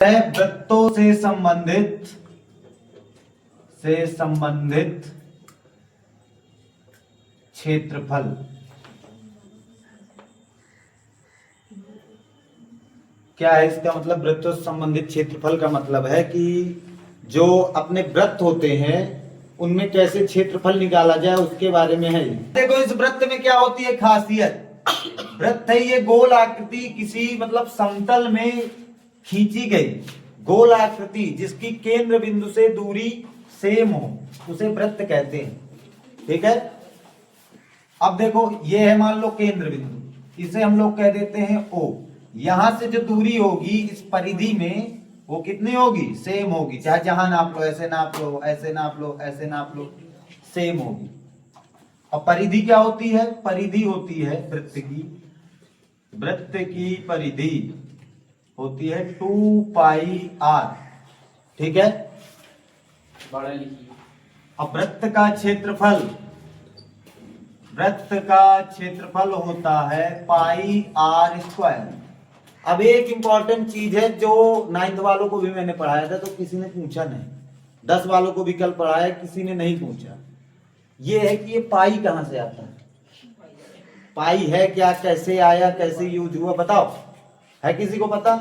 वृत्तों से संबंधित क्षेत्रफल। क्या है इसका मतलब? वृत्तों से संबंधित क्षेत्रफल का मतलब है कि जो अपने वृत्त होते हैं उनमें कैसे क्षेत्रफल निकाला जाए उसके बारे में है। देखो इस वृत्त में क्या होती है खासियत। वृत्त है ये गोल आकृति किसी मतलब समतल में खींची गई गोल आकृति जिसकी केंद्र बिंदु से दूरी सेम हो उसे वृत्त कहते हैं। ठीक है। अब देखो ये है मान लो केंद्र बिंदु, इसे हम लोग कह देते हैं O। यहां से जो दूरी होगी इस परिधि में वो कितनी होगी? सेम होगी। चाहे जहां नाप लो, ऐसे नाप लो, ऐसे नाप लो, ऐसे नाप लो, सेम होगी। और परिधि क्या होती है? परिधि होती है वृत्त की परिधि होती है 2πr। ठीक है। अब वृत्त का क्षेत्रफल होता है πr²। अब एक इंपॉर्टेंट चीज है जो 9th वालों को भी मैंने पढ़ाया था तो किसी ने पूछा नहीं, 10 वालों को भी कल पढ़ाया किसी ने नहीं पूछा। ये है कि ये पाई कहां से आता है? पाई है क्या, कैसे आया, कैसे यूज हुआ, बताओ। है किसी को पता?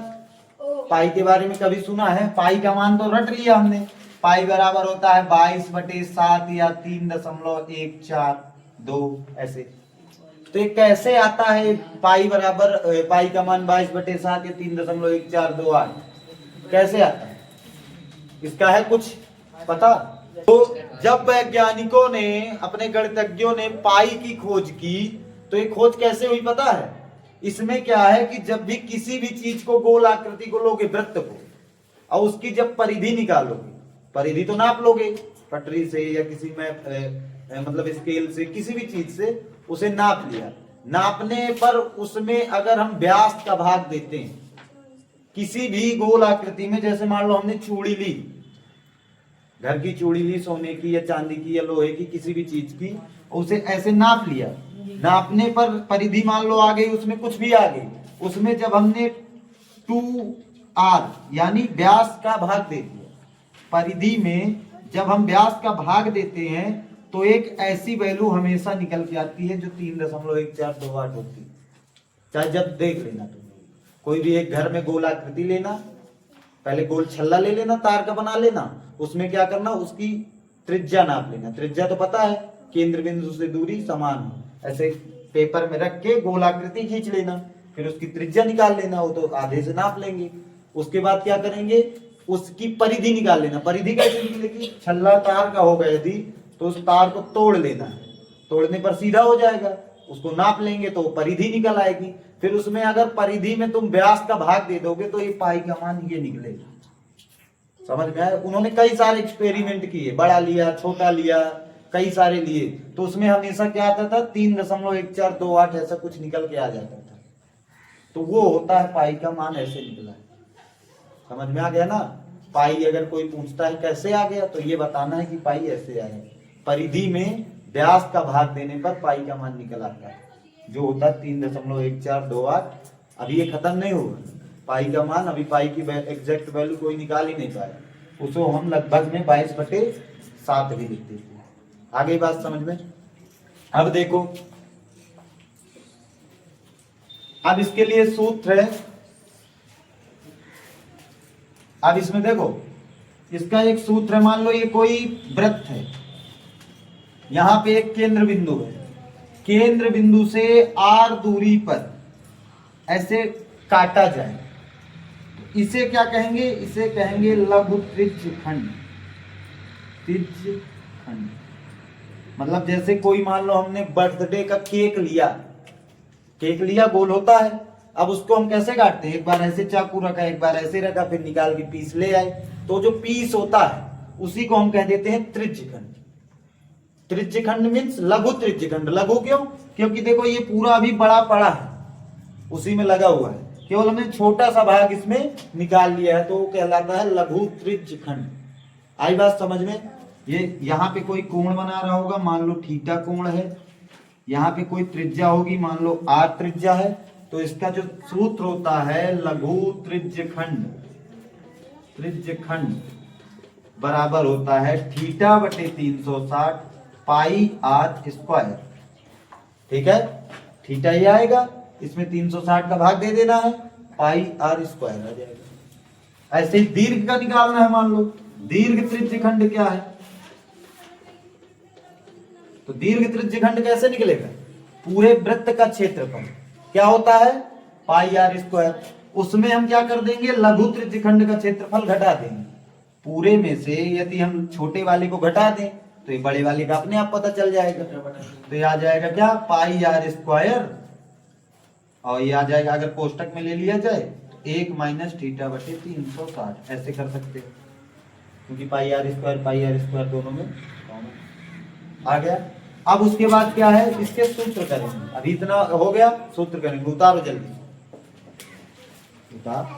पाई के बारे में कभी सुना है? पाई का मान तो रट लिया हमने। पाई बराबर होता है 22/7 या 3.142 ऐसे। तो ये कैसे आता है पाई बराबर पाई का मान 22/7 या 3.1428 कैसे आता है? इसका है कुछ पता? तो जब वैज्ञानिकों ने अपने गणितज्ञों ने पाई की खोज की तो ये खोज कैसे हुई पता है? इसमें क्या है कि जब भी किसी भी चीज को गोल आकृति को लोगे वृत्त को और उसकी जब परिधि निकालोगे, परिधि तो नाप लोगे पटरी से या किसी में मतलब स्केल से, किसी भी चीज से उसे नाप लिया। नापने पर उसमें अगर हम व्यास का भाग देते हैं किसी भी गोल आकृति में, जैसे मान लो हमने चूड़ी ली, घर की चूड़ी ली, सोने की या चांदी की या लोहे की किसी भी चीज की, उसे ऐसे नाप लिया। नापने पर परिधि मान लो आ गई, उसमें कुछ भी आ गई, उसमें जब हमने 2r यानी व्यास का भाग दे दिया, परिधि में जब हम व्यास का भाग देते हैं तो एक ऐसी वैल्यू हमेशा निकल के आती है जो 3.1428 होती है। चाहे जब देख लेना तुम कोई भी एक घर में गोल आकृति लेना, पहले गोल छल्ला ले लेना, तार का बना लेना, उसमें क्या करना, उसकी त्रिज्या नाप लेना। त्रिज्या तो पता है, केंद्र बिंदु से दूरी समान हो, ऐसे पेपर में रख के गोल आकृति खींच लेना, फिर उसकी त्रिज्या निकाल लेना, वो तो आधे से नाप लेंगे। उसके बाद क्या करेंगे, उसकी परिधि निकाल लेना। परिधि कैसे निकलेगी? छल्ला तार का होगा यदि तो उस तार को तोड़ लेना है, तोड़ने पर सीधा हो जाएगा, उसको नाप लेंगे तो परिधि निकल आएगी। फिर उसमें अगर परिधि में तुम व्यास का भाग दे दोगे तो ये पाई का मान ये निकलेगा। समझ में आया? उन्होंने कई सारे एक्सपेरिमेंट किए, बड़ा लिया, छोटा लिया, कई सारे लिए, तो उसमें हमेशा क्या आता था 3.1428 ऐसा कुछ निकल के आ जाता था। तो वो होता है पाई का मान, ऐसे निकला है। समझ में आ गया ना? पाई अगर कोई पूछता है कैसे आ गया तो ये बताना है कि पाई ऐसे आया, परिधि में व्यास का भाग देने पर पाई का मान निकल आता है जो होता है 3.1428। अभी ये खत्म नहीं हुआ पाई का मान, अभी पाई की एग्जैक्ट वैल्यू कोई निकाल ही नहीं पाया, उसको हम लगभग में 22/7 भी लिखते थे। आगे बात समझ में? अब देखो, अब इसके लिए सूत्र है। अब इसमें देखो इसका एक सूत्र है। मान लो ये कोई वृत्त है, यहां पे एक केंद्र बिंदु है, केंद्र बिंदु से r दूरी पर ऐसे काटा जाए तो इसे क्या कहेंगे? इसे कहेंगे लघु त्रिज्यखंड। त्रिज्यखंड मतलब जैसे कोई मान लो हमने बर्थडे का केक लिया, केक लिया गोल होता है, अब उसको हम कैसे काटते हैं? एक बार ऐसे चाकू रखा, एक बार ऐसे रखा, फिर निकाल के पीस ले आए, तो जो पीस होता है उसी को हम कह देते हैं त्रिज्यखंड। त्रिज्यखंड मीन्स लघु त्रिज्यखंड। लघु क्यों? क्योंकि देखो ये पूरा अभी बड़ा पड़ा है, उसी में लगा हुआ है, केवल हमने छोटा सा भाग इसमें निकाल लिया है, तो वो कहलाता है लघु त्रिज्यखंड। आई बात समझ में? ये यहाँ पे कोई कोण बना रहा होगा, मान लो थीटा कोण है, यहाँ पे कोई त्रिज्या होगी, मान लो r त्रिज्या है, तो इसका जो सूत्र होता है लघु त्रिज्यखंड, त्रिज्यखंड बराबर होता है थीटा बटे 360 पाई आर स्क्वायर। ठीक है, थीटा ही आएगा, इसमें 360 का भाग दे देना है, पाई आर स्क्वायर आ जाएगा। ऐसे ही दीर्घ का निकालना है। मान लो दीर्घ त्रिज्यखंड क्या है, तो दीर्घ त्रिज्यखंड कैसे निकलेगा, पूरे वृत्त का क्षेत्रफल क्या होता है, पाई आर स्क्वायर। उसमें हम क्या कर देंगे, लघु त्रिज्यखंड का क्षेत्रफल घटा देंगे। पूरे में से यदि हम छोटे वाले को घटा दें तो ये बड़े वाले का अपने आप पता चल जाएगा। तो ये आ जाएगा क्या, पाई आर स्क्वायर, और ये आ जाएगा अगर कोष्टक में ले लिया जाए तो 1 माइनस थीटा बटे 360। ऐसे कर सकते हैं क्योंकि पाई आर स्क्वायर दोनों में कॉमन आ गया। अब उसके बाद क्या है, इसके सूत्र करेंगे। अभी इतना हो गया, सूत्र करेंगे। उतारो जल्दी, उतार।